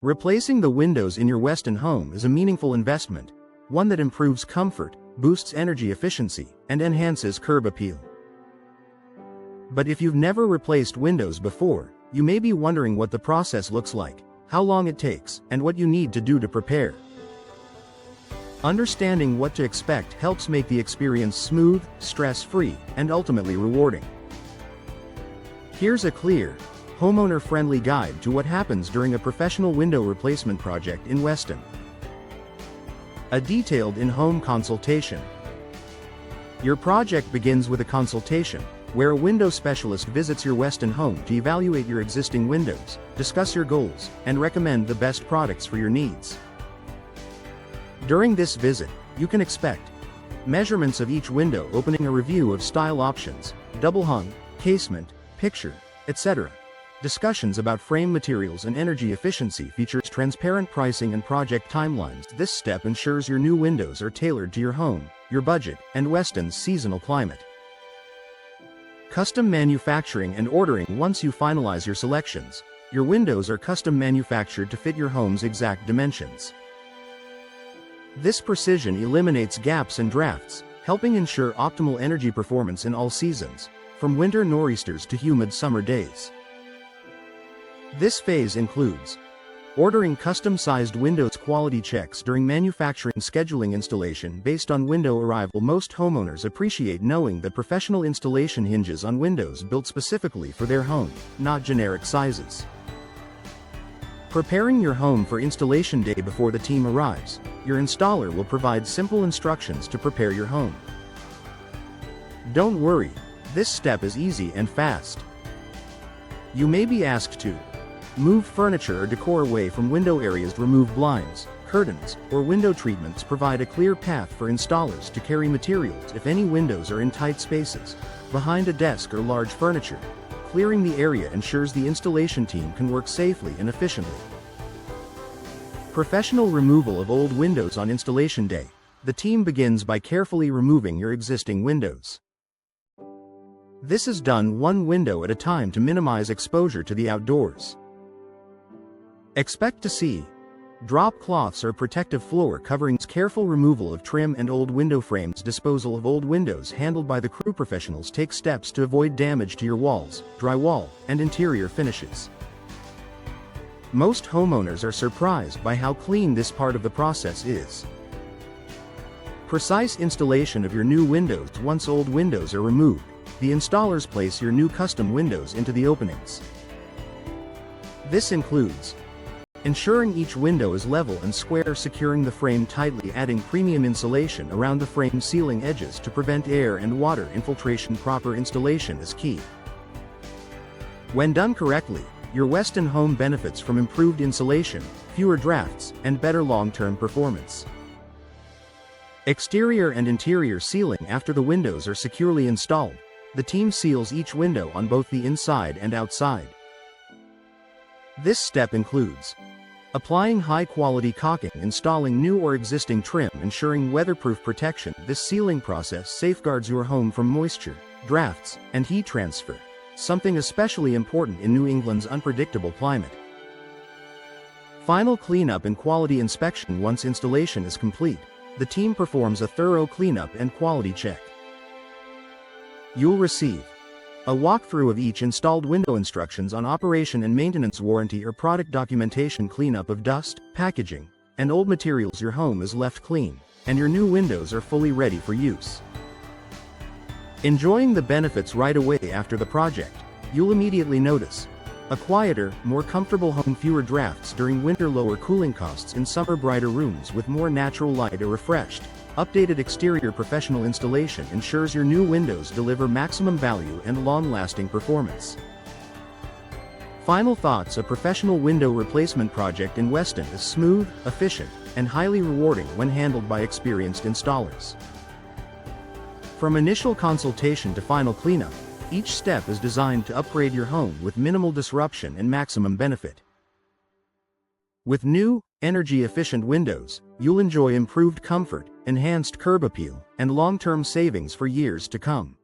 Replacing the windows in your Weston home is a meaningful investment, one that improves comfort, boosts energy efficiency, and enhances curb appeal. But if you've never replaced windows before, you may be wondering what the process looks like, how long it takes, and what you need to do to prepare. Understanding what to expect helps make the experience smooth, stress-free, and ultimately rewarding. Here's a clear, homeowner-friendly guide to what happens during a professional window replacement project in Weston. A detailed in-home consultation. Your project begins with a consultation, where a window specialist visits your Weston home to evaluate your existing windows, discuss your goals, and recommend the best products for your needs. During this visit, you can expect measurements of each window opening, a review of style options, double hung, casement, picture, etc. Discussions about frame materials and energy efficiency, features transparent pricing and project timelines. This step ensures your new windows are tailored to your home, your budget, and Weston's seasonal climate. Custom manufacturing and ordering. Once you finalize your selections, your windows are custom manufactured to fit your home's exact dimensions. This precision eliminates gaps and drafts, helping ensure optimal energy performance in all seasons, from winter nor'easters to humid summer days. This phase includes ordering custom-sized windows, quality checks during manufacturing, scheduling installation based on window arrival. Most homeowners appreciate knowing that professional installation hinges on windows built specifically for their home, not generic sizes. Preparing your home for installation day. Before the team arrives, your installer will provide simple instructions to prepare your home. Don't worry, this step is easy and fast. You may be asked to move furniture or decor away from window areas, remove blinds, curtains, or window treatments. Provide a clear path for installers to carry materials if any windows are in tight spaces, behind a desk or large furniture. Clearing the area ensures the installation team can work safely and efficiently. Professional removal of old windows on installation day. The team begins by carefully removing your existing windows. This is done one window at a time to minimize exposure to the outdoors. Expect to see drop cloths or protective floor coverings, careful removal of trim and old window frames, disposal of old windows handled by the crew. Professionals take steps to avoid damage to your walls, drywall, and interior finishes. Most homeowners are surprised by how clean this part of the process is. Precise installation of your new windows. Once old windows are removed, the installers place your new custom windows into the openings. This includes ensuring each window is level and square, securing the frame tightly, adding premium insulation around the frame ceiling edges to prevent air and water infiltration. Proper installation is key. When done correctly, your Weston home benefits from improved insulation, fewer drafts, and better long-term performance. Exterior and interior sealing. After the windows are securely installed, the team seals each window on both the inside and outside. This step includes applying high-quality caulking, installing new or existing trim, ensuring weatherproof protection. This sealing process safeguards your home from moisture, drafts, and heat transfer, something especially important in New England's unpredictable climate. Final cleanup and quality inspection. Once installation is complete, the team performs a thorough cleanup and quality check. You'll receive a walkthrough of each installed window, instructions on operation and maintenance, warranty or product documentation, cleanup of dust, packaging, and old materials. Your home is left clean, and your new windows are fully ready for use. Enjoying the benefits right away after the project, you'll immediately notice a quieter, more comfortable home, fewer drafts during winter, lower cooling costs in summer, brighter rooms with more natural light, or refreshed, updated exterior. Professional installation ensures your new windows deliver maximum value and long-lasting performance. Final thoughts. A professional window replacement project in Weston is smooth, efficient, and highly rewarding when handled by experienced installers. From initial consultation to final cleanup, each step is designed to upgrade your home with minimal disruption and maximum benefit. With new, energy-efficient windows, you'll enjoy improved comfort, enhanced curb appeal, and long-term savings for years to come.